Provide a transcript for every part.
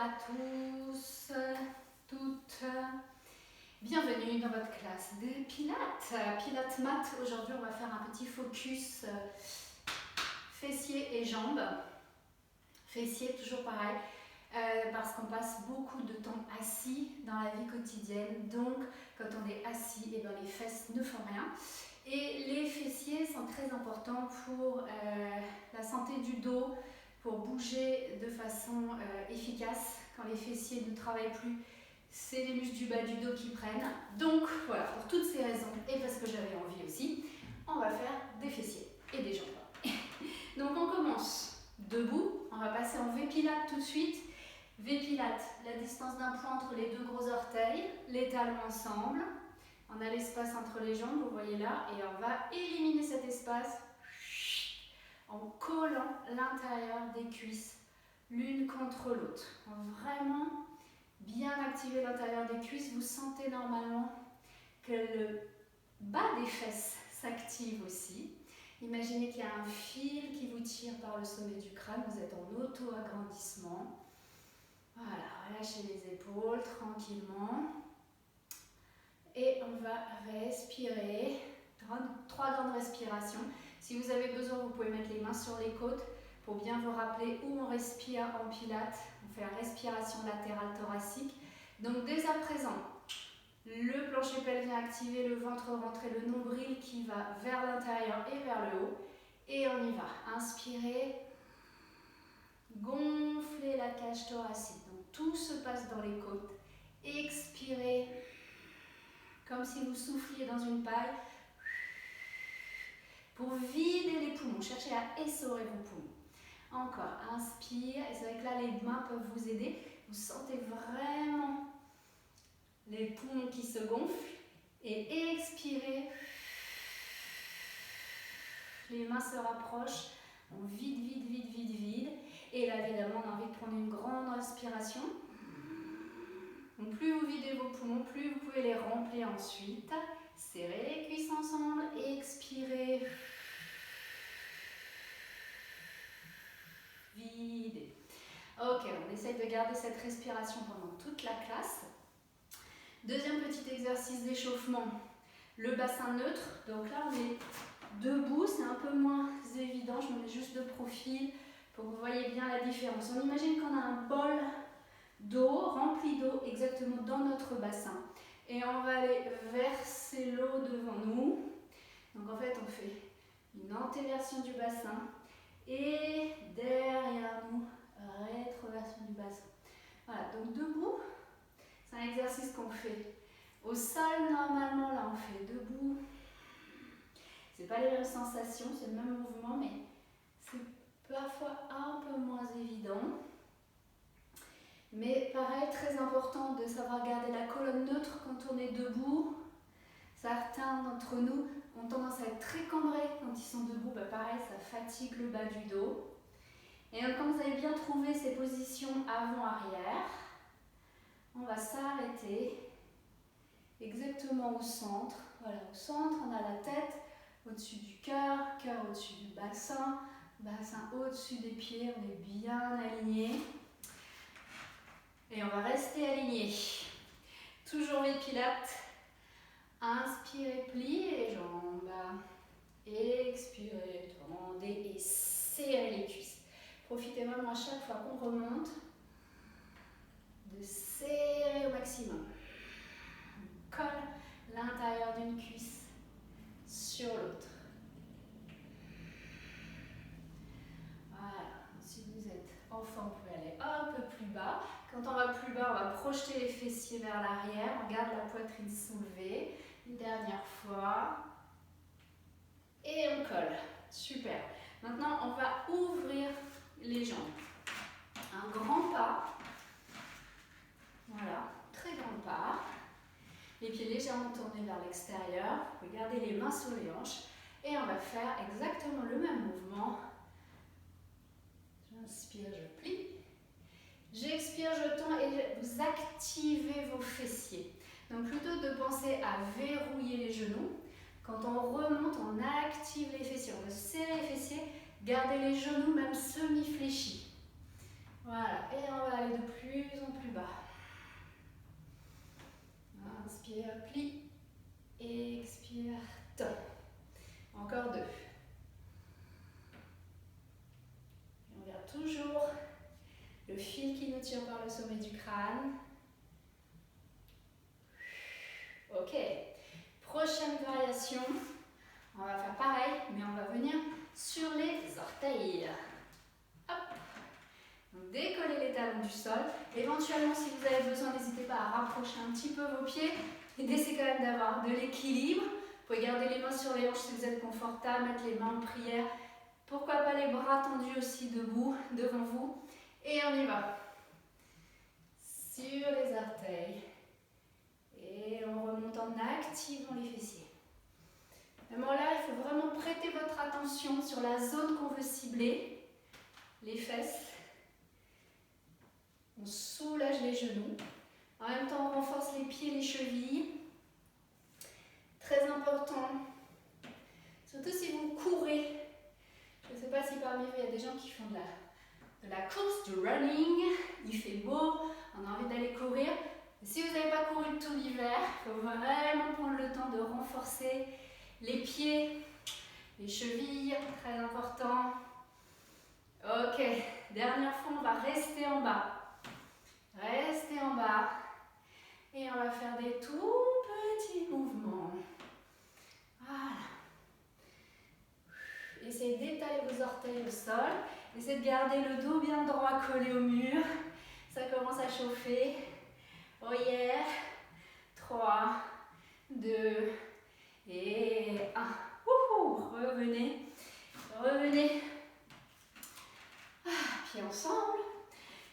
à tous, toutes. Bienvenue dans votre classe de Pilates. Pilates Mat. Aujourd'hui, on va faire un petit focus fessiers et jambes. Fessiers, toujours pareil, parce qu'on passe beaucoup de temps assis dans la vie quotidienne. Donc, quand on est assis, et bien, les fesses ne font rien. Et les fessiers sont très importants pour la santé du dos, pour bouger de façon efficace. Quand les fessiers ne travaillent plus, c'est les muscles du bas du dos qui prennent. Donc voilà, pour toutes ces raisons, et parce que j'avais envie aussi, on va faire des fessiers et des jambes. Donc on commence debout, on va passer en V-Pilates tout de suite. V-Pilates, la distance d'un point entre les deux gros orteils, les talons ensemble. On a l'espace entre les jambes, vous voyez là, et on va éliminer cet espace en collant l'intérieur des cuisses l'une contre l'autre. Vraiment bien activer l'intérieur des cuisses. Vous sentez normalement que le bas des fesses s'active aussi. Imaginez qu'il y a un fil qui vous tire par le sommet du crâne. Vous êtes en auto-agrandissement. Voilà, relâchez les épaules tranquillement. Et on va respirer. 3 grandes respirations. Si vous avez besoin, vous pouvez mettre les mains sur les côtes pour bien vous rappeler où on respire en pilates. On fait la respiration latérale thoracique. Donc dès à présent, le plancher pelvien activé, le ventre rentré, le nombril qui va vers l'intérieur et vers le haut. Et on y va. Inspirez. Gonflez la cage thoracique. Donc tout se passe dans les côtes. Expirez. Comme si vous souffliez dans une paille. Pour vider les poumons, cherchez à essorer vos poumons. Encore, inspire, et c'est vrai que là les mains peuvent vous aider. Vous sentez vraiment les poumons qui se gonflent. Et expirez. Les mains se rapprochent. On vide, vide, vide, vide, vide. Et là évidemment on a envie de prendre une grande respiration. Donc plus vous videz vos poumons, plus vous pouvez les remplir ensuite. Serrez les cuisses ensemble, expirez. Videz. Ok, on essaye de garder cette respiration pendant toute la classe. Deuxième petit exercice d'échauffement, le bassin neutre. Donc là, on est debout, c'est un peu moins évident. Je me mets juste de profil pour que vous voyez bien la différence. On imagine qu'on a un bol d'eau, rempli d'eau, exactement dans notre bassin. Et on va aller verser l'eau devant nous. Donc en fait, on fait une antéversion du bassin et derrière nous, rétroversion du bassin. Voilà, donc debout, c'est un exercice qu'on fait au sol normalement. Là, on fait debout. C'est pas les mêmes sensations, c'est le même mouvement, mais c'est parfois un peu moins évident. Mais pareil, très important de savoir garder la colonne neutre quand on est debout. Certains d'entre nous ont tendance à être très cambrés quand ils sont debout. Pareil, ça fatigue le bas du dos. Et quand vous avez bien trouvé ces positions avant-arrière, on va s'arrêter exactement au centre. Voilà, au centre, on a la tête au-dessus du cœur, cœur au-dessus du bassin, bassin au-dessus des pieds. On est bien aligné. Et on va rester aligné. Toujours les pilates. Inspirez, pliez les jambes. Expirez, tendez et serrez les cuisses. Profitez vraiment à chaque fois qu'on remonte de serrer au maximum. On colle l'intérieur d'une cuisse sur l'autre. Voilà. Si vous êtes enfant, vous pouvez aller un peu plus bas. Quand on va plus bas, on va projeter les fessiers vers l'arrière. On garde la poitrine soulevée. Une dernière fois. Et on colle. Super. Maintenant, on va ouvrir les jambes. Un grand pas. Voilà, très grand pas. Les pieds légèrement tournés vers l'extérieur. Vous pouvez garder les mains sur les hanches. Et on va faire exactement le même mouvement. J'inspire, je plie. J'expire, je tends et vous activez vos fessiers. Donc plutôt de penser à verrouiller les genoux, quand on remonte, on active les fessiers. On va serrer les fessiers, garder les genoux même semi-fléchis. Voilà, et on va aller de plus en plus bas. Inspire, plie. Expire, tend. Encore 2. Et on garde toujours le fil qui nous tient par le sommet du crâne. Ok. Prochaine variation. On va faire pareil, mais on va venir sur les orteils. Hop. Donc, décollez les talons du sol. Éventuellement, si vous avez besoin, n'hésitez pas à rapprocher un petit peu vos pieds. L'idée, c'est quand même d'avoir de l'équilibre. Vous pouvez garder les mains sur les hanches si vous êtes confortable, mettre les mains en prière. Pourquoi pas les bras tendus aussi debout, devant vous. Et on y va. Sur les orteils. Et on remonte en activant les fessiers. À ce moment-là, il faut vraiment prêter votre attention sur la zone qu'on veut cibler. Les fesses. On soulage les genoux. En même temps, on renforce les pieds, les chevilles. Très important. Surtout si vous courez. Je ne sais pas si parmi vous, il y a des gens qui font de la course, du running. Il fait beau, on a envie d'aller courir. Et si vous n'avez pas couru tout l'hiver, il faut vraiment prendre le temps de renforcer les pieds, les chevilles, très important. Ok, dernière fois, on va rester en bas. Restez en bas. Et on va faire des tout petits mouvements. Voilà. Essayez d'étaler vos orteils au sol. Essayez de garder le dos bien droit collé au mur. Ça commence à chauffer. Oh yeah. 3, 2 et 1. Revenez. Revenez. Pieds ensemble.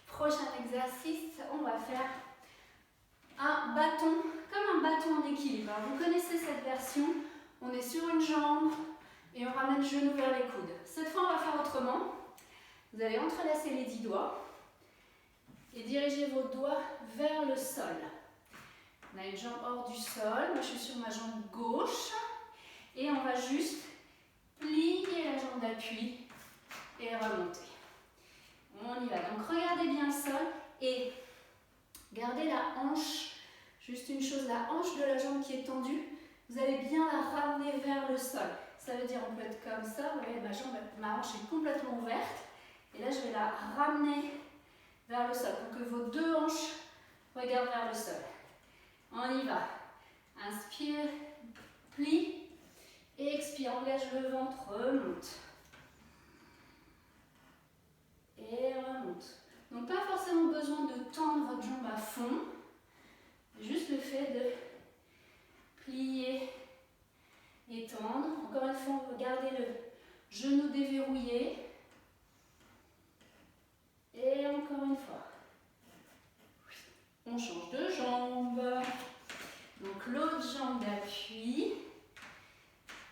Prochain exercice, on va faire un bâton, comme un bâton en équilibre. Alors, vous connaissez cette version. On est sur une jambe et on ramène le genou vers les coudes. Cette fois, on va faire autrement. Vous allez entrelacer les 10 doigts et diriger vos doigts vers le sol. On a une jambe hors du sol. Moi, je suis sur ma jambe gauche. Et on va juste plier la jambe d'appui et remonter. On y va. Donc, regardez bien le sol et gardez la hanche. Juste une chose, la hanche de la jambe qui est tendue, vous allez bien la ramener vers le sol. Ça veut dire on peut être comme ça. Vous voyez, ma hanche est complètement ouverte. Et là, je vais la ramener vers le sol pour que vos deux hanches regardent vers le sol. On y va. Inspire, plie. Expire, engage le ventre, remonte. Et remonte. Donc pas forcément besoin de tendre votre jambe à fond. Juste le fait de plier et tendre. Encore une fois, on peut garder le genou déverrouillé. Et encore une fois. On change de jambe. Donc l'autre jambe d'appui.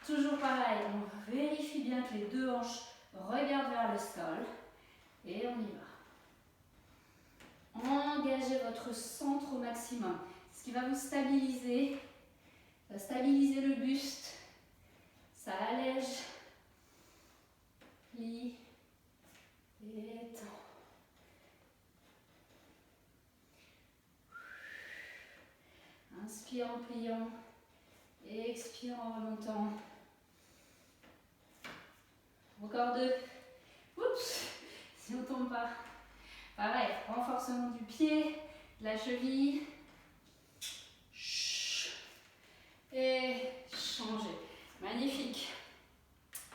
Toujours pareil, on vérifie bien que les deux hanches regardent vers le sol. Et on y va. Engagez votre centre au maximum. Ce qui va vous stabiliser. Ça va stabiliser le buste. Ça allège. Plie. Et tend. Inspire en pliant. Expire en remontant. Encore 2. Oups, si on ne tombe pas. Pareil, renforcement du pied, de la cheville. Et changer. Magnifique.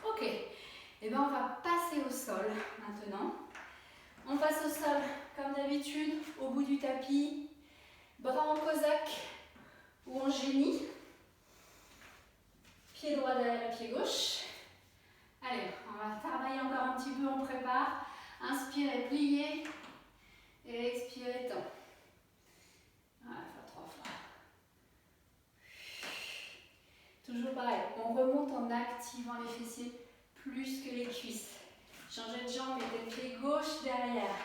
Ok. Et bien on va passer au sol maintenant. On passe au sol comme d'habitude, au bout du tapis. Bras en cosaque ou en génie. Pied droit derrière le pied gauche. Allez, on va travailler encore un petit peu, on prépare. Inspirez, pliez. Et expirez, tend. On va faire 3 fois. Toujours pareil, on remonte en activant les fessiers plus que les cuisses. Changez de jambe, mettez le pied gauche derrière.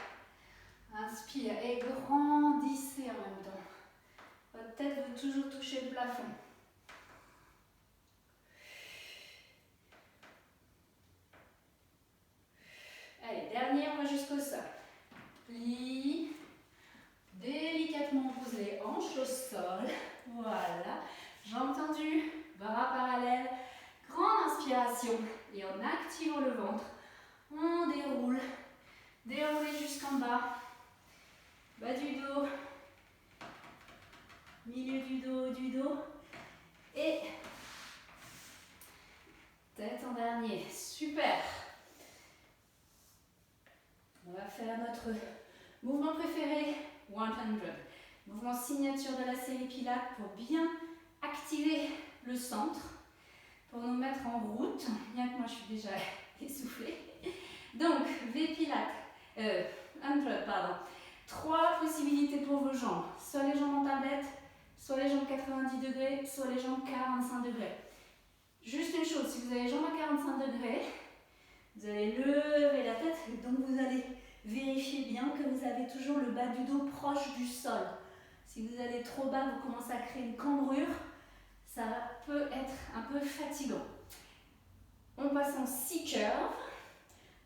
Inspire et grandissez en même temps. Votre tête veut toujours toucher le plafond. Allez, dernier, on va jusqu'au sol. plie. Délicatement, on pose les hanches au sol. Voilà. Jambes tendues, bras parallèles. Grande inspiration. Et en activant le ventre, on déroule. Déroulez jusqu'en bas. Bas du dos. Milieu du dos. Et tête en dernier. Super. On va faire notre mouvement préféré, 100. Mouvement signature de la série Pilates pour bien activer le centre, pour nous mettre en route. Bien que moi je suis déjà essoufflée. Donc, V Pilates, 100, pardon. 3 possibilités pour vos jambes. Soit les jambes en tablette, soit les jambes 90 degrés, soit les jambes 45 degrés. Juste une chose, si vous avez les jambes à 45 degrés, vous allez lever la tête, et donc vous allez vérifier bien que vous avez toujours le bas du dos proche du sol. Si vous allez trop bas, vous commencez à créer une cambrure, ça peut être un peu fatigant. On passe en 6 curves.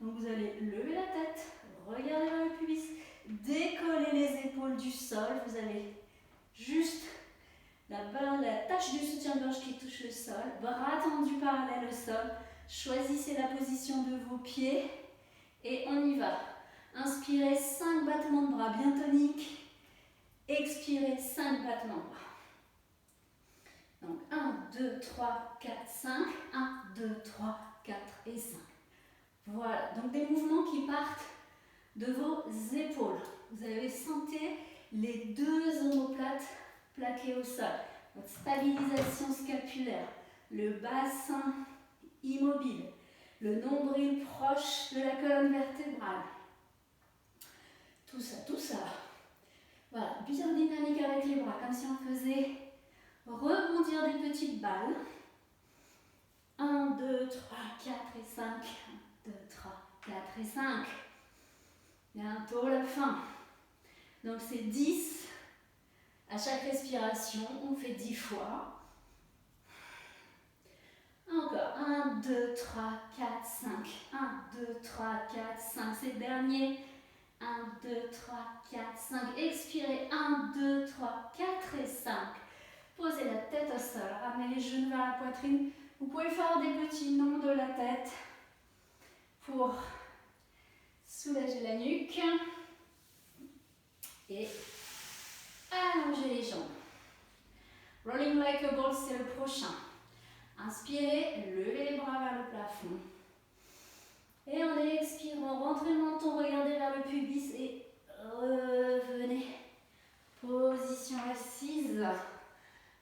Donc vous allez lever la tête, regarder vers le pubis, décoller les épaules du sol. Vous avez juste la tache du soutien-gorge qui touche le sol, bras tendus parallèles au sol. Choisissez la position de vos pieds et on y va. Inspirez 5 battements de bras bien toniques. Expirez 5 battements de bras. Donc 1, 2, 3, 4, 5. 1, 2, 3, 4 et 5. Voilà, donc des mouvements qui partent de vos épaules. Vous avez senti les 2 omoplates plaquées au sol. Votre stabilisation scapulaire, le bassin immobile, le nombril proche de la colonne vertébrale. Tout ça. Voilà, bien dynamique avec les bras, comme si on faisait rebondir des petites balles. 1, 2, 3, 4 et 5. 1, 2, 3, 4 et 5. Bientôt la fin. Donc c'est 10. À chaque respiration, on fait 10 fois. Encore. 1, 2, 3, 4, 5. 1, 2, 3, 4, 5. C'est le dernier. 1, 2, 3, 4, 5. Expirez. 1, 2, 3, 4 et 5. Posez la tête au sol. Ramenez les genoux vers la poitrine. Vous pouvez faire des petits nons de la tête pour soulager la nuque. Et allongez les jambes. Rolling like a ball, c'est le prochain. Inspirez, levez les bras vers le plafond. Et en expirant, rentrez le menton, regardez vers le pubis et revenez. Position assise.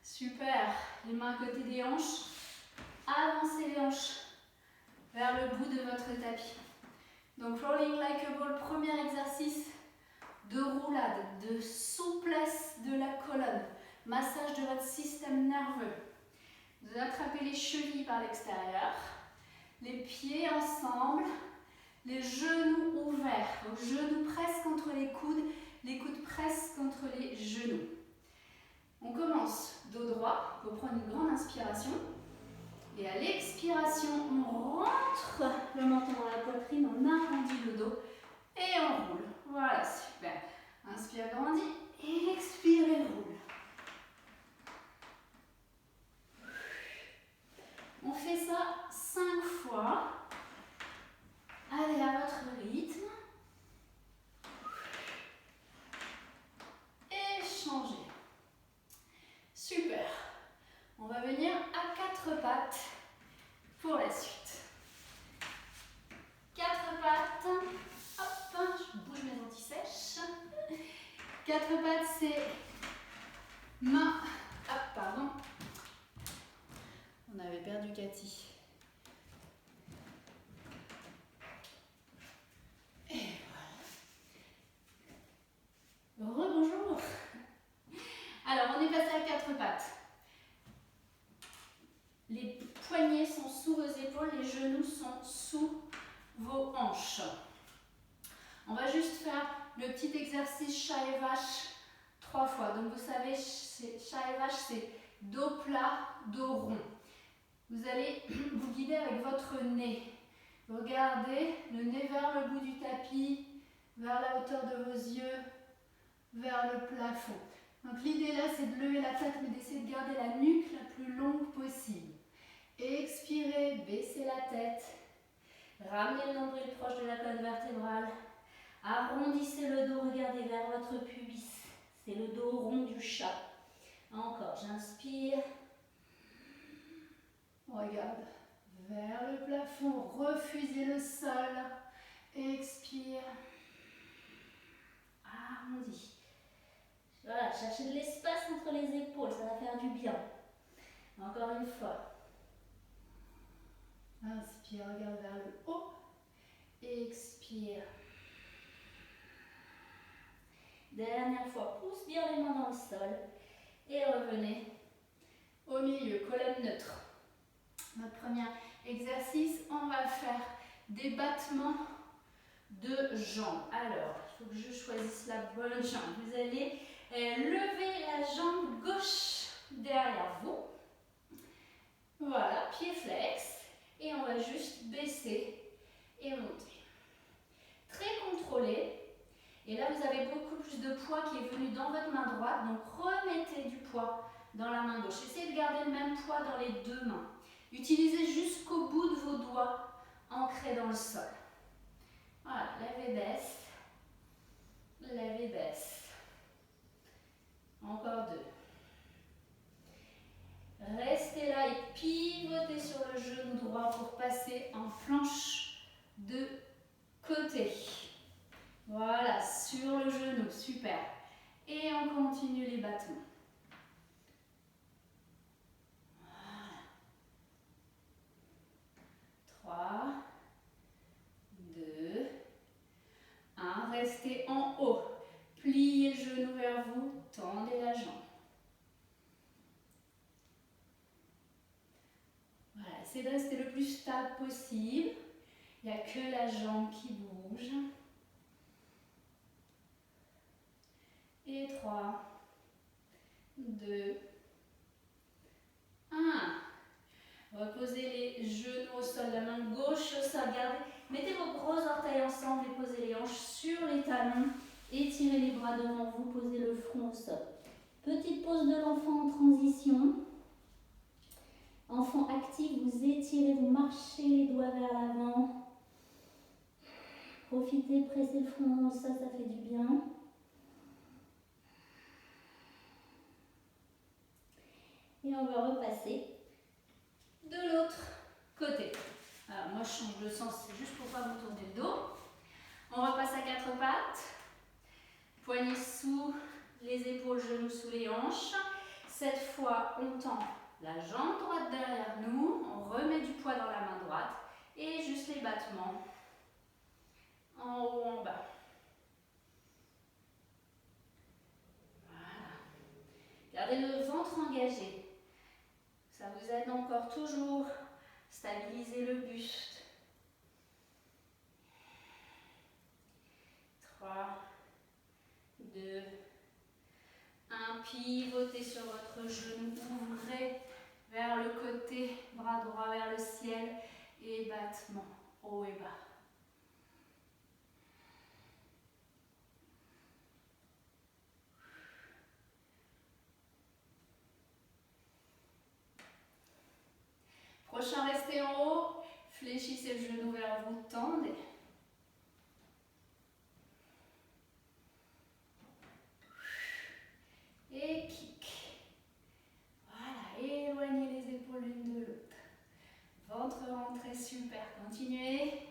Super. Les mains à côté des hanches. Avancez les hanches vers le bout de votre tapis. Donc rolling like a ball, premier exercice de roulade, de souplesse de la colonne, massage de votre système nerveux. Vous attrapez les chevilles par l'extérieur, les pieds ensemble, les genoux ouverts, vos genoux presque contre les coudes presque contre les genoux. On commence dos droit, vous prenez une grande inspiration et à l'expiration, on rentre le menton dans la poitrine, on arrondit le dos et on roule. Voilà, super. Inspire, grandis et expirez, roule. On fait ça 5 fois. Allez à votre rythme. Et changez. Super. On va venir à 4 pattes pour la suite. 4 pattes. Hop, je bouge mes anti-sèches. 4 pattes, c'est main. Hop, pardon. On avait perdu Cathy. Et voilà. Rebonjour. Alors, on est passé à 4 pattes. Les poignets sont sous vos épaules, les genoux sont sous vos hanches. On va juste faire le petit exercice chat et vache 3 fois. Donc, vous savez, chat et vache, c'est dos plat, dos rond. Vous allez vous guider avec votre nez. Regardez le nez vers le bout du tapis, vers la hauteur de vos yeux, vers le plafond. Donc l'idée là, c'est de lever la tête, mais d'essayer de garder la nuque la plus longue possible. Expirez, baissez la tête. Ramenez le nombril proche de la colonne vertébrale. Arrondissez le dos, regardez vers votre pubis. C'est le dos rond du chat. Encore, j'inspire. Regarde vers le plafond, refusez le sol. Expire. Arrondi. Voilà, cherchez de l'espace entre les épaules, ça va faire du bien. Encore une fois. Inspire, regarde vers le haut. Expire. Dernière fois, pousse bien les mains dans le sol. Et revenez au milieu, colonne neutre. Notre premier exercice, on va faire des battements de jambes. Alors, il faut que je choisisse la bonne jambe. Vous allez lever la jambe gauche derrière vous. Voilà, pied flex. Et on va juste baisser et monter. Très contrôlé. Et là, vous avez beaucoup plus de poids qui est venu dans votre main droite. Donc, remettez du poids dans la main gauche. Essayez de garder le même poids dans les deux mains. Utilisez jusqu'au bout de vos doigts ancrés dans le sol. Voilà, lève et baisse. Lève et baisse. Encore deux. Restez là et pivotez sur le genou droit pour passer en planche de côté. Voilà, sur le genou, super. Et on continue les battements. Voilà. 3, 2, 1. Restez en haut. Pliez le genou vers vous, tendez la jambe. Voilà, essayez de rester le plus stable possible. Il n'y a que la jambe qui bouge. Et 3, 2, 1. Reposez les genoux au sol, la main gauche au sol. Gardez, mettez vos gros orteils ensemble et posez les hanches sur les talons. Étirez les bras devant vous, posez le front au sol. Petite pause de l'enfant en transition. Enfant actif, vous étirez, vous marchez les doigts vers l'avant. Profitez, pressez le front, ça fait du bien. Et on va repasser de l'autre côté. Alors moi je change de sens, c'est juste pour pas vous tourner le dos. On repasse à quatre pattes. Poignets sous les épaules, genoux sous les hanches. Cette fois, on tend la jambe droite derrière nous. On remet du poids dans la main droite. Et juste les battements. En haut, en bas. Voilà. Gardez le ventre engagé. Ça vous aide encore toujours. Stabiliser le buste. 3, 2, 1. Pivotez sur votre genou. Ouvrez vers le côté, bras droit vers le ciel. Et battement, haut et bas. Prochain, restez en haut. Fléchissez le genou vers vous, tendez. Et kick. Voilà, éloignez les épaules l'une de l'autre. Ventre rentré, super. Continuez.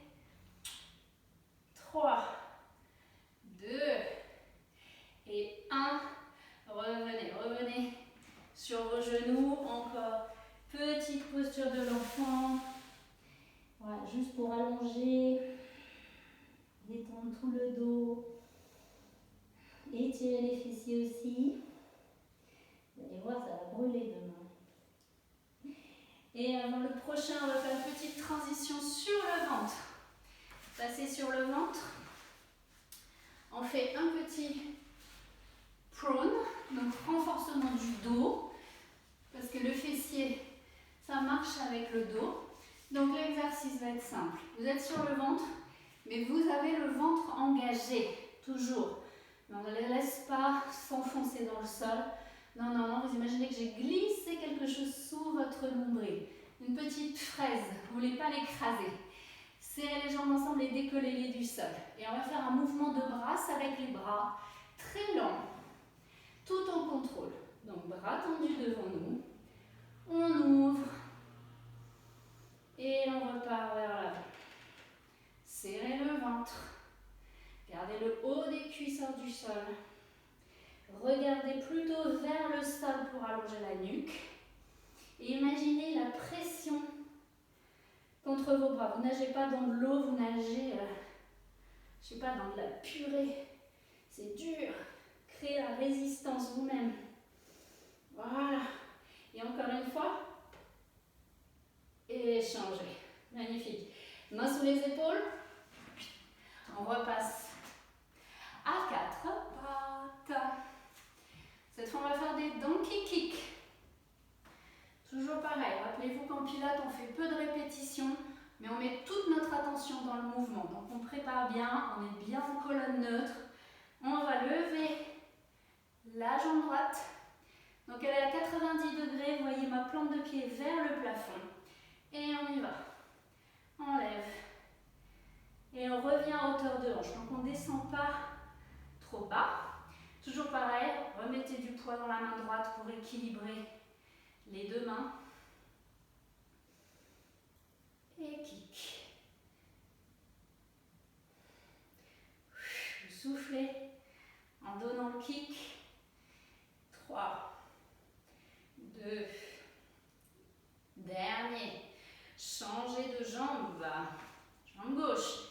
3, 2 et 1. Revenez, revenez sur vos genoux. Encore. Petite posture de l'enfant. Voilà, juste pour allonger. Détendre tout le dos. Étirez les fessiers aussi. Vous allez voir, ça va brûler demain. Et avant le prochain, on va faire une petite transition sur le ventre. Passez sur le ventre. On fait un petit prone, donc renforcement du dos, parce que le fessier, ça marche avec le dos. Donc l'exercice va être simple. Vous êtes sur le ventre, mais vous avez le ventre engagé allongé, toujours. Mais on ne les laisse pas s'enfoncer dans le sol. Non, non, non, vous imaginez que j'ai glissé quelque chose sous votre nombril. Une petite fraise, vous ne voulez pas l'écraser. Serrez les jambes ensemble et décollez-les du sol. Et on va faire un mouvement de brasse avec les bras, très lent, tout en contrôle. Donc bras tendus devant nous, on ouvre et on repart vers l'avant. Serrez le ventre, gardez le haut des cuisses hors du sol. Regardez plutôt vers le sol pour allonger la nuque. Et imaginez la pression contre vos bras. Vous nagez pas dans de l'eau, vous nagez, je sais pas, dans de la purée. C'est dur. Créez la résistance vous-même. Voilà. Et encore une fois, échangez. Magnifique. Mains sous les épaules. On repasse à 4 pattes. Cette fois, on va faire des donkey kicks. Toujours pareil, rappelez-vous qu'en pilates, on fait peu de répétitions, mais on met toute notre attention dans le mouvement. Donc on prépare bien, on est bien en colonne neutre. On va lever la jambe droite. Donc elle est à 90 degrés, vous voyez ma plante de pied vers le plafond. Et on y va. On lève. Et on revient à hauteur de hanche. Donc on ne descend pas trop bas. Toujours pareil, remettez du poids dans la main droite pour équilibrer les deux mains. Et kick. Vous soufflez en donnant le kick. 3, 2, dernier. Changez de jambe. Jambe gauche.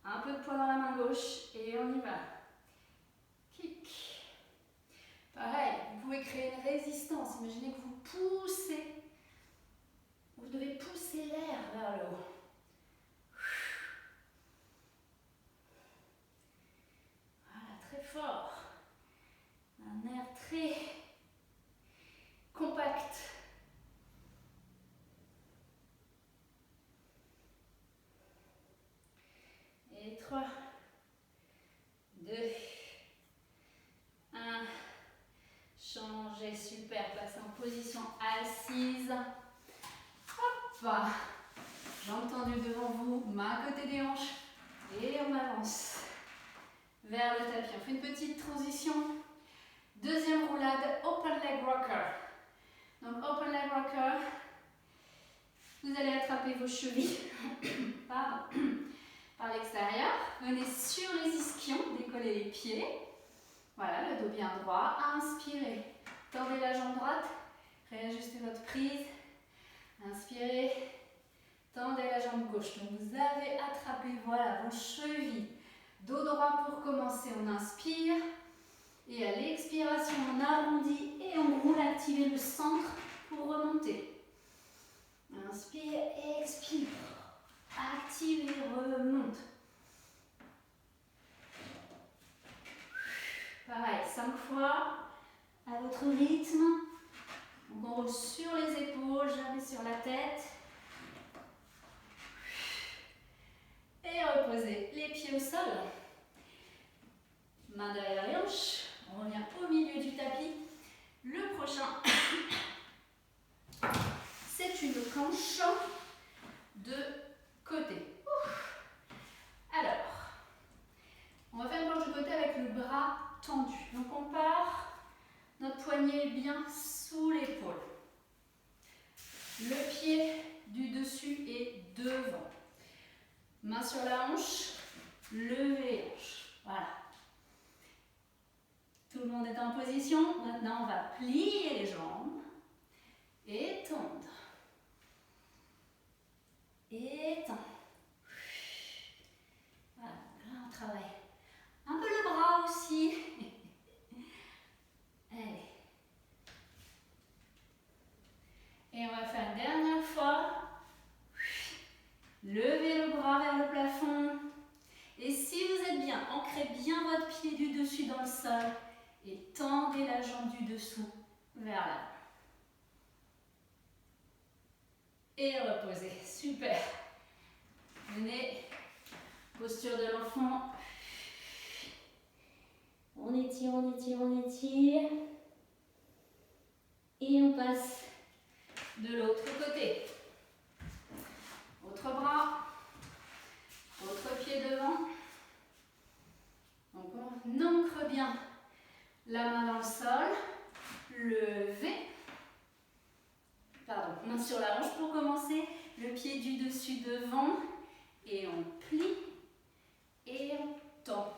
Un peu de poids dans la main gauche et on y va. Kick. Pareil, vous pouvez créer une résistance. Imaginez que vous poussez. Vous devez pousser l'air vers le haut. Voilà, très fort. Un air très compact. Et 3, 2, 1. Changez, super. Passez en position assise. Hop. Jambes tendues devant vous, main à côté des hanches. Et on avance vers le tapis. On fait une petite transition. Deuxième roulade, open leg rocker. Donc open leg rocker, vous allez attraper vos chevilles par l'extérieur. Venez sur les ischions, décollez les pieds. Voilà, le dos bien droit. Inspirez, tendez la jambe droite, réajustez votre prise. Inspirez, tendez la jambe gauche. Donc vous avez attrapé, voilà, vos chevilles. Dos droit pour commencer, on inspire. Et à l'expiration, on arrondit et on roule, activez le centre pour remonter. Inspire, expire. Active et remonte. Pareil, 5 fois, à votre rythme. Donc on roule sur les épaules, jamais sur la tête. Et reposez les pieds au sol. Main derrière les hanches. On revient au milieu du tapis. Le prochain, c'est une planche de côté. Alors, on va faire une planche de côté avec le bras tendu. Donc on part, notre poignet est bien sous l'épaule. Le pied du dessus est devant. Main sur la hanche, levez les hanches. Voilà. Tout le monde est en position. Maintenant, on va plier les jambes et tendre. Et tendre. Voilà, là on travaille un peu le bras aussi. Allez. Et on va faire une dernière fois. Levez le bras vers le plafond. Et si vous êtes bien, ancrez bien votre pied du dessus dans le sol et tendez la jambe du dessous vers l'avant. Et reposez. Super. Venez, posture de l'enfant. étire, on étire, on étire. Et on passe de l'autre côté. Autre bras, autre pied devant. Donc on ancre bien la main dans le sol, lever. Pardon, main sur la hanche pour commencer, le pied du dessus devant et on plie et on tend.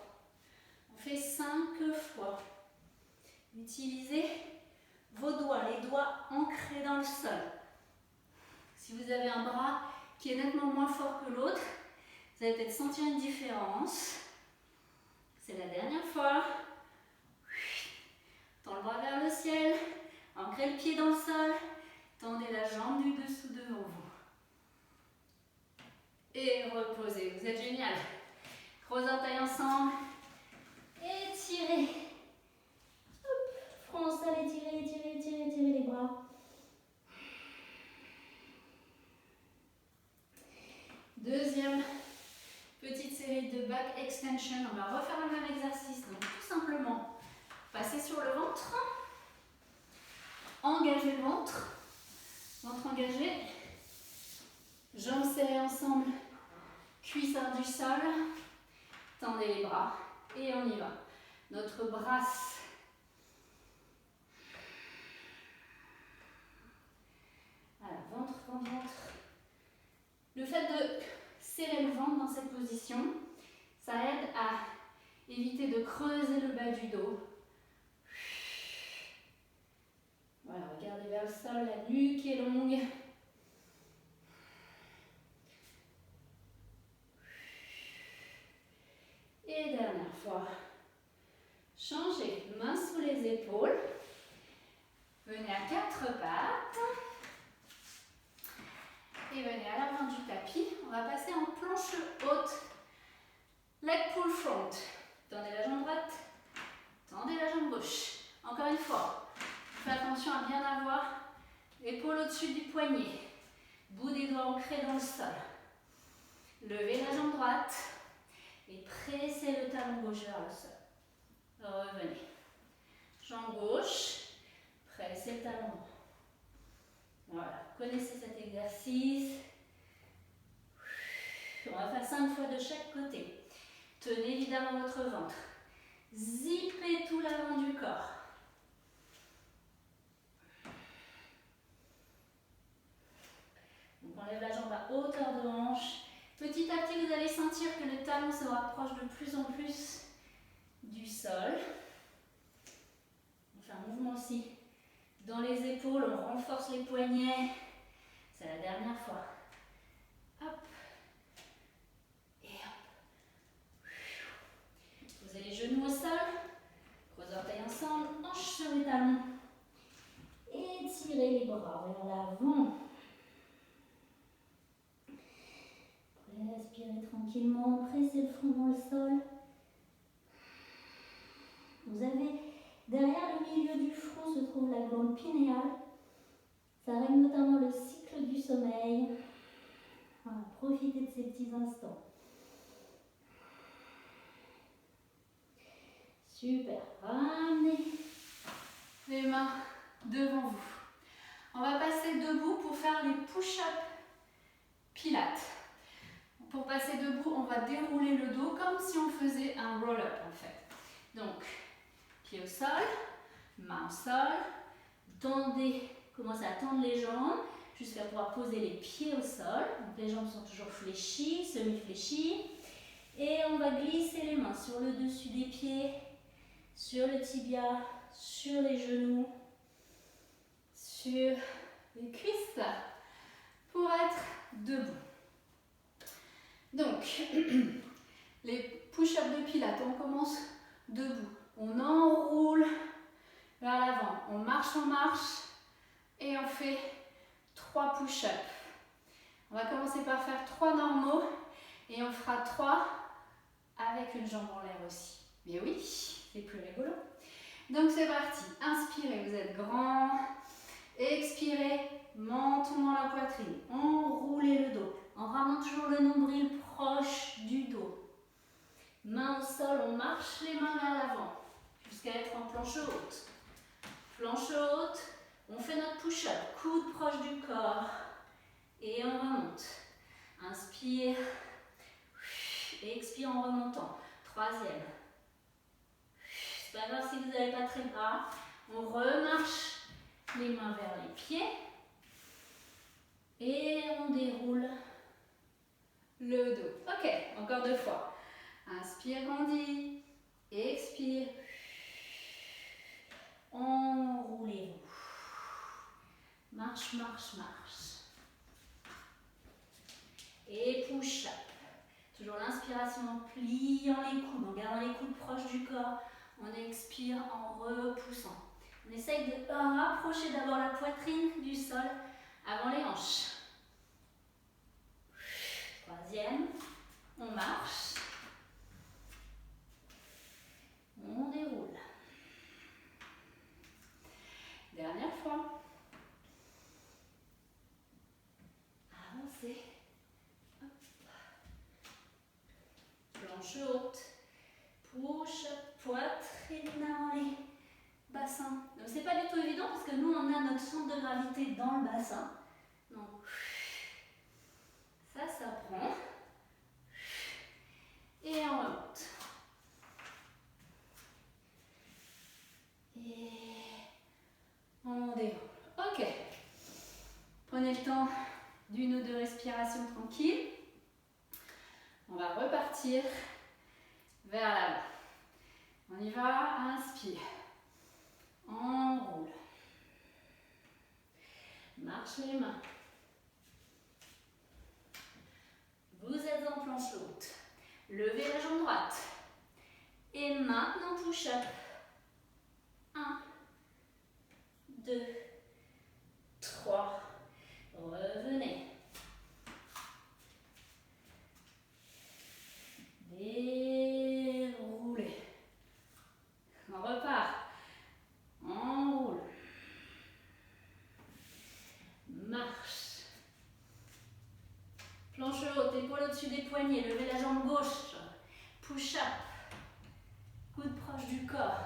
On fait 5 fois. Utilisez vos doigts, les doigts ancrés dans le sol. Si vous avez un bras qui est nettement moins fort que l'autre, vous allez peut-être sentir une différence. C'est la dernière fois. Tends le bras vers le ciel, ancrez le pied dans le sol, tendez la jambe du dessous devant vous. Et reposez, vous êtes génial. Gros orteils ensemble, étirez. Front au sol, étirez, étirez, étirez, étirez les bras. Deuxième petite série de back extension. On va refaire le même exercice. Donc tout simplement, passez sur le ventre. Engagez le ventre. Ventre engagé. Jambes serrées ensemble. Cuissard du sol. Tendez les bras. Et on y va. Notre brasse. Voilà, ventre, ventre, ventre. Le fait de serrer le ventre dans cette position, ça aide à éviter de creuser le bas du dos. Voilà, regardez vers le sol, la nuque est longue. Et dernière fois. Changez, main sous les épaules. Venez à 4 pattes. Et venez à l'avant du tapis. On va passer en planche haute. Leg pull front. Tendez la jambe droite. Tendez la jambe gauche. Encore une fois. Faites attention à bien avoir l'épaule au-dessus du poignet. Bout des doigts ancrés dans le sol. Levez la jambe droite. Et pressez le talon gauche vers le sol. Revenez. Jambe gauche. Pressez le talon droit. Voilà, connaissez cet exercice. On va faire 5 fois de chaque côté. Tenez évidemment votre ventre. Zippez tout l'avant du corps. Donc on lève la jambe à hauteur de hanche. Petit à petit, vous allez sentir que le talon se rapproche de plus en plus du sol. On fait un mouvement aussi dans les épaules, on renforce les poignets. C'est la dernière fois. Hop. Et hop. Posez les genoux au sol. Gros orteils ensemble. Hanches sur les talons. Étirez les bras vers l'avant. Respirez tranquillement. Pressez le front dans le sol. Vous avez derrière le milieu du front se trouve la glande pinéale. Ça règle notamment le cycle du sommeil. Voilà, profitez de ces petits instants. Super. Ramenez les mains devant vous. On va passer debout pour faire les push-up pilates. Pour passer debout, on va dérouler le dos comme si on faisait un roll-up en fait. Donc, pied au sol, main au sol, tendez, commencez à tendre les jambes jusqu'à pouvoir poser les pieds au sol. Donc les jambes sont toujours fléchies, semi-fléchies. Et on va glisser les mains sur le dessus des pieds, sur le tibia, sur les genoux, sur les cuisses pour être debout. Donc, les push-ups de pilates, on commence debout. On enroule vers l'avant, on marche et on fait 3 push-ups. On va commencer par faire 3 normaux et on fera 3 avec une jambe en l'air aussi. Mais oui, c'est plus rigolo. Donc c'est parti, inspirez, vous êtes grand. Expirez, menton dans la poitrine. Enroulez le dos en ramenant toujours le nombril proche du dos. Main au sol, on marche les mains vers l'avant. jusqu'à être en planche haute. Planche haute, on fait notre push-up, coude proche du corps et on remonte. Inspire, expire en remontant. Troisième. C'est pas grave si vous n'avez pas très bras. On remarche les mains vers les pieds et on déroule le dos. Ok, encore 2 fois. Inspire, grandis. Expire. Enroulez-vous. Marche, marche, marche. Et push-up. Toujours l'inspiration en pliant les coudes, en gardant les coudes proches du corps. On expire en repoussant. On essaye de rapprocher d'abord la poitrine du sol avant les hanches. Troisième, on marche. On déroule. Dernière fois. Avancez. Hop. Planche haute. Push, poitrine dans les bassins. Donc c'est pas du tout évident parce que nous on a notre centre de gravité dans le bassin. Donc ça prend. Et on remonte. Et on déroule. Ok. Prenez le temps d'une ou 2 respirations tranquilles. On va repartir vers l'avant. On y va, inspire. Enroule. Marche les mains. Vous êtes en planche haute. Levez la jambe droite. Et maintenant push-up. 1, 2, 3. Revenez. Déroulez. On repart. Enroule. Marche. Planche haute, épaule au-dessus des poignets. Levez la jambe gauche. Push-up. Coude proche du corps.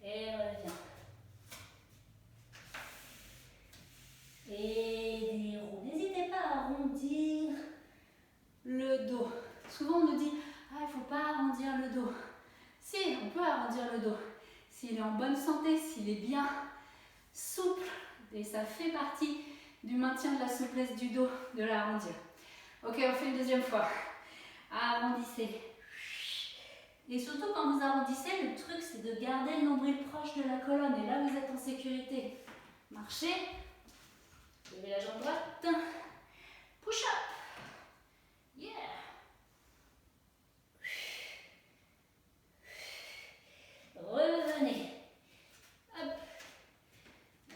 Et reviens. Et déroule. N'hésitez pas à arrondir le dos. Souvent on nous dit « Ah, il ne faut pas arrondir le dos ». Si, on peut arrondir le dos. S'il est en bonne santé, s'il est bien souple. Et ça fait partie du maintien de la souplesse du dos, de l'arrondir. Ok, on fait une deuxième fois. Arrondissez. Et surtout quand vous arrondissez, le truc c'est de garder le nombril proche de la colonne. Et là vous êtes en sécurité. Marchez. Levez la jambe droite. Push up. Yeah. Revenez. Hop.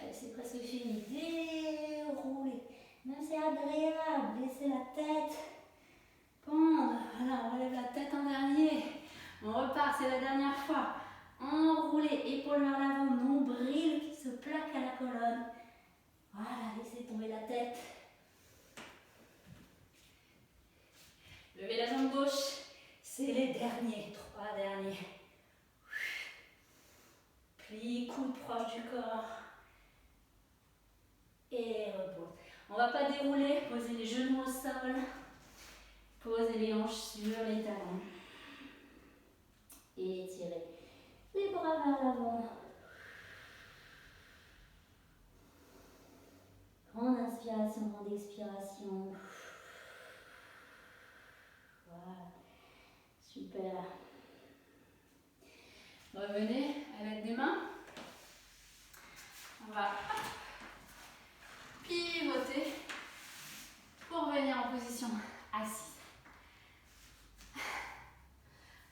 Allez, c'est presque fini. Déroulez. Même c'est agréable. Laissez la tête pendre. Voilà, on relève la tête en dernier. On repart, c'est la dernière fois. Enroulez, épaule vers l'avant, nombril qui se plaque à la colonne. Voilà, laissez tomber la tête. Levez la jambe gauche. C'est les derniers, 3 derniers. Plie, coude proche du corps. Et repose. On ne va pas dérouler, posez les genoux au sol. Posez les hanches sur les talons. Et étirez les bras vers l'avant. Grande inspiration, grande expiration. Voilà. Super. Revenez à l'aide des mains. On va pivoter pour venir en position assise.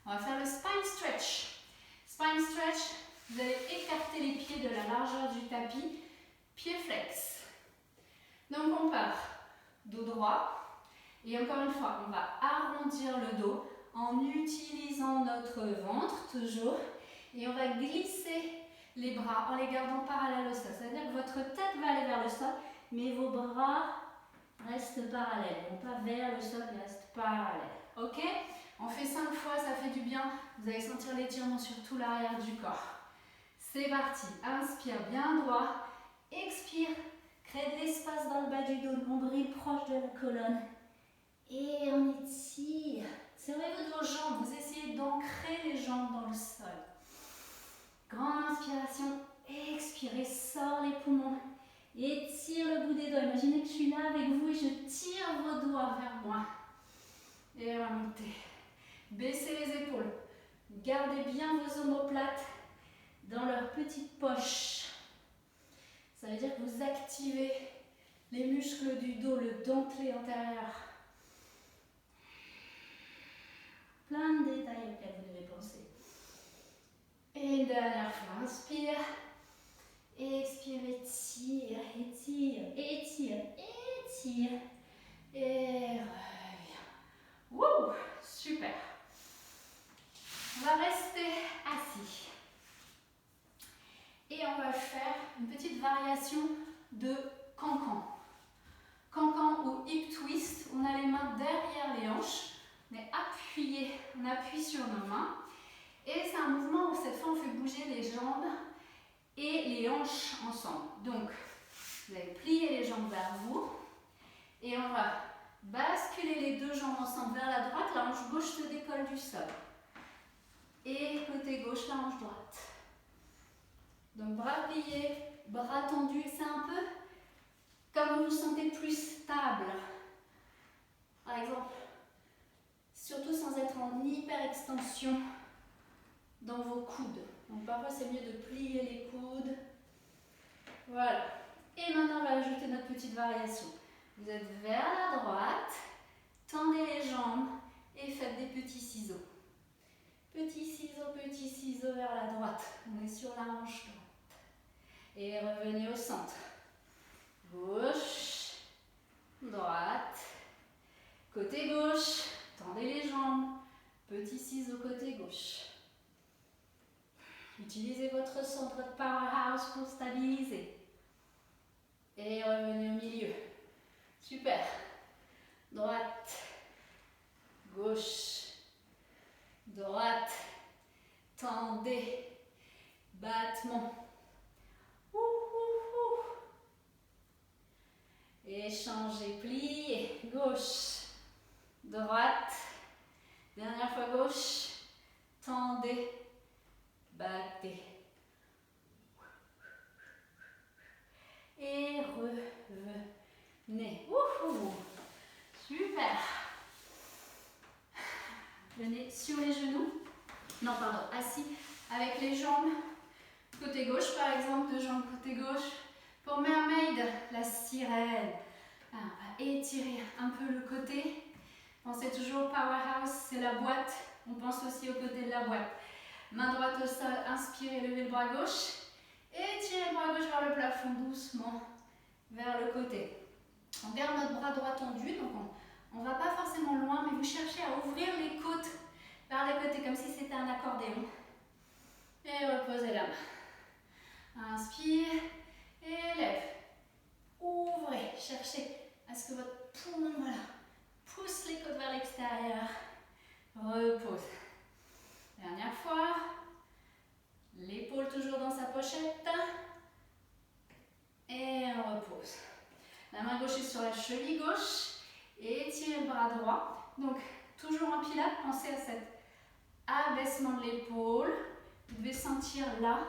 On va faire le spine stretch. Spine stretch, vous allez écarter les pieds de la largeur du tapis, pieds flex. Donc on part dos droit et encore une fois, on va arrondir le dos en utilisant notre ventre toujours et on va glisser les bras en les gardant parallèles au sol. C'est-à-dire que votre tête va aller vers le sol, mais vos bras restent parallèles. Non pas vers le sol, mais restent parallèles. Ok? On fait 5 fois, ça fait du bien. Vous allez sentir l'étirement sur tout l'arrière du corps. C'est parti. Inspire bien droit. Expire. Crée de l'espace dans le bas du dos, nombril proche de la colonne. Et on étire. Servez-vous de vos jambes. Vous essayez d'ancrer les jambes dans le sol. Grande inspiration. Expirez. Sors les poumons. Étire le bout des doigts. Imaginez que je suis là avec vous et je tire vos doigts vers moi. Et remontez. Baissez les épaules. Gardez bien vos omoplates dans leur petite poche. Ça veut dire que vous activez les muscles du dos, le dentelé antérieur. Plein de détails auxquels vous devez penser. Et une dernière fois, inspire. Expire, étire, étire, étire, étire. Et reviens. Wouh, super. On va rester assis. Et on va faire une petite variation de cancan. Cancan ou hip twist. On a les mains derrière les hanches. On est appuyé, on appuie sur nos mains. Et c'est un mouvement où cette fois on fait bouger les jambes et les hanches ensemble. Donc, vous allez plier les jambes vers vous. Et on va basculer les deux jambes ensemble vers la droite. La hanche gauche se décolle du sol. Et côté gauche, la hanche droite. Donc bras pliés, bras tendus. C'est un peu comme vous vous sentez plus stable. Par exemple, surtout sans être en hyper extension dans vos coudes. Donc parfois c'est mieux de plier les coudes. Voilà. Et maintenant on va ajouter notre petite variation. Vous êtes vers la droite, tendez les jambes et faites des petits ciseaux. Petits ciseaux vers la droite. On est sur la hanche droite. Et revenez au centre. Gauche, droite, côté gauche, tendez les jambes, petits ciseaux côté gauche. Utilisez votre centre de powerhouse pour stabiliser. Et revenez au milieu. Super. Droite, gauche, droite, tendez, battement. Échangez, pliez, gauche, droite, dernière fois gauche, tendez, battez. Et revenez. Super. Venez sur les genoux. Non, pardon, assis avec les jambes côté gauche, par exemple, deux jambes côté gauche. Pour mermaid, la sirène. On va étirer un peu le côté. Pensez toujours powerhouse, c'est la boîte. On pense aussi au côté de la boîte. Main droite au sol, inspirez, levez le bras gauche. Et tirez le bras gauche vers le plafond doucement, vers le côté. On garde notre bras droit tendu, donc on ne va pas forcément loin, mais vous cherchez à ouvrir les côtes vers les côtés, comme si c'était un accordéon. Et reposez la main. Inspire et lève. Ouvrez, cherchez à ce que votre poumon pousse les côtes vers l'extérieur. Repose. Dernière fois. L'épaule toujours dans sa pochette. Et on repose. La main gauche est sur la cheville gauche. Et étirez le bras droit. Donc, toujours en pilates, pensez à cet abaissement de l'épaule. Vous devez sentir là.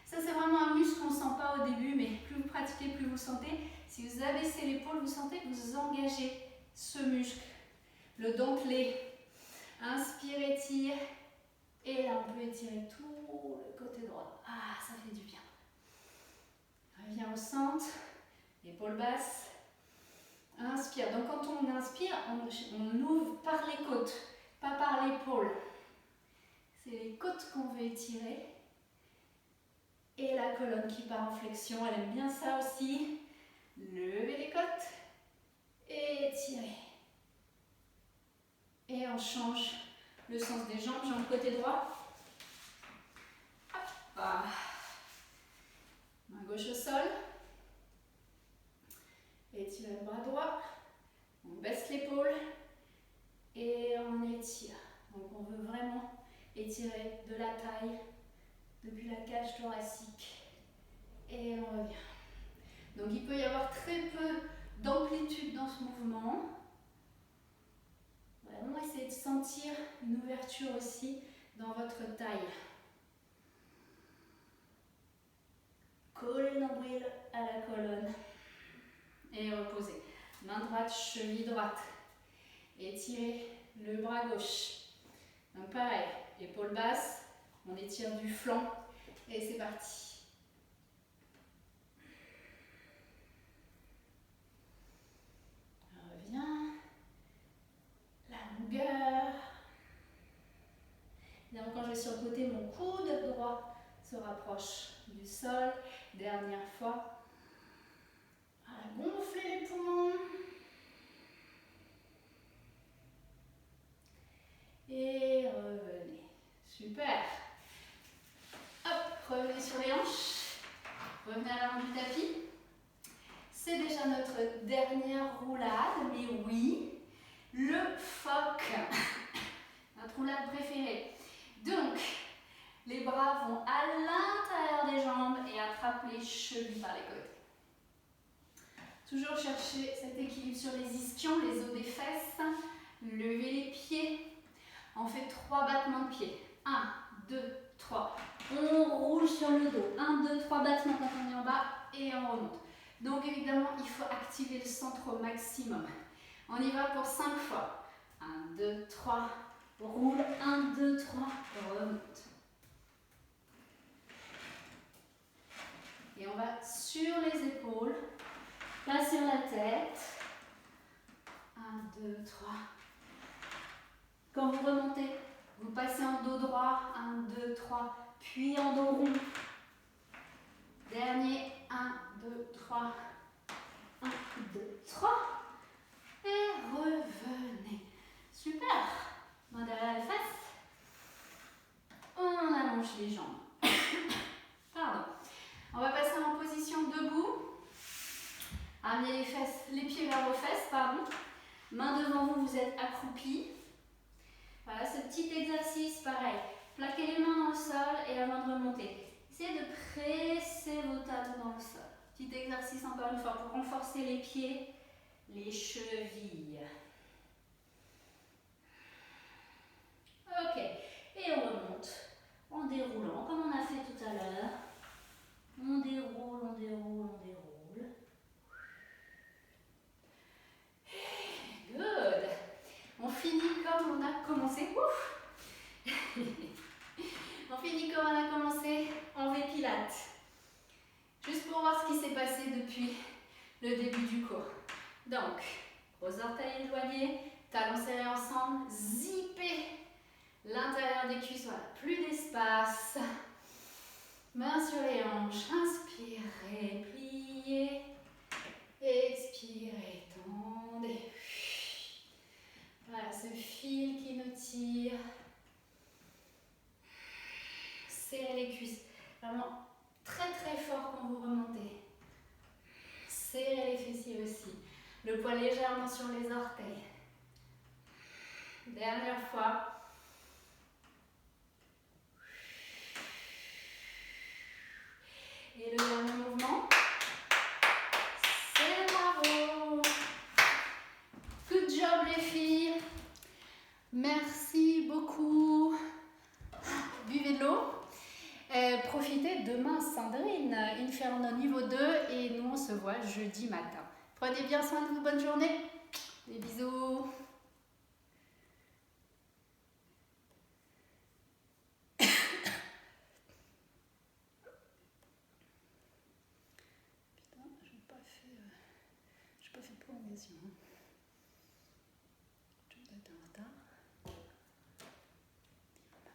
Ça, c'est vraiment un muscle qu'on ne sent pas au début, mais plus vous pratiquez, plus vous sentez. Si vous abaissez l'épaule, vous sentez que vous engagez ce muscle. Le dentelé. Inspire, étire. Et là, on peut étirer tout le côté droit. Ah, ça fait du bien. Reviens au centre. Épaule basse. Inspire. Donc, quand on inspire, on ouvre par les côtes, pas par l'épaule. C'est les côtes qu'on veut étirer. Et la colonne qui part en flexion, elle aime bien ça aussi. Levez les côtes et étirez. Et on change le sens des jambes, jambes côté droit. Hop, ah. Main gauche au sol. Étirez le bras droit. On baisse l'épaule et on étire. Donc Étirez de la taille depuis la cage thoracique. Et on revient. Donc il peut y avoir très peu d'amplitude dans ce mouvement. Vraiment essayez de sentir une ouverture aussi dans votre taille. Collez le nombril à la colonne. Et reposez. Main droite, cheville droite. Étirez le bras gauche. Donc pareil, épaule basse, on étire du flanc. Et c'est parti. On revient. La longueur. Donc quand je vais sur le côté, mon coude droit se rapproche du sol. Dernière fois. Voilà, gonflez les poumons. Et revenez. Super. Hop, revenez sur les hanches. Revenez à l'avant du tapis. C'est déjà notre dernière roulade, mais oui, le phoque. Notre roulade préférée. Donc, les bras vont à l'intérieur des jambes et attrapent les chevilles par les côtés. Toujours chercher cet équilibre sur les ischions, les os des fesses. Levez les pieds. On fait 3 battements de pied. 1, 2, 3. On roule sur le dos. 1, 2, 3 battements quand on est en bas et on remonte. Donc évidemment, il faut activer le centre au maximum. On y va pour 5 fois. 1, 2, 3. Roule. 1, 2, 3. Remonte. Et on va sur les épaules. Pas sur la tête. 1, 2, 3. Quand vous remontez, vous passez en dos droit. 1, 2, 3. Puis en dos rond. Dernier. 1, 2, 3. 1, 2, 3. Et revenez. Super. Main derrière les fesses. On allonge les jambes. Pardon. On va passer en position debout. Amenez les pieds vers vos fesses, pardon. Main devant vous, vous êtes accroupi. Voilà, ce petit exercice, pareil. Plaquez les mains dans le sol et avant de remonter. Essayez de presser vos talons dans le sol. Petit exercice encore une fois pour renforcer les pieds, les chevilles. Ok, et on remonte en déroulant comme on a fait tout à l'heure. On déroule, on déroule, on déroule. Good. On finit comme on a commencé. Ouf. On finit comme on a commencé en V-Pilates. Juste pour voir ce qui s'est passé depuis le début du cours. Donc, gros orteils éloignés, talons serrés ensemble, zippez l'intérieur des cuisses, voilà, plus d'espace. Mains sur les hanches, inspirez, pliez, expirez, tendez. Voilà, ce fil qui nous tire. Serrez les cuisses, vraiment très très fort quand vous remontez. Serrez les fessiers aussi. Le poids légèrement sur les orteils. Dernière fois. Et le dernier mouvement. C'est bravo. Good job les filles. Merci beaucoup. Buvez de l'eau. Profitez demain Sandrine, Inferno niveau 2 et nous on se voit jeudi matin. Prenez bien soin de vous, bonne journée. Des bisous. Putain, j'ai pas fait prolongation.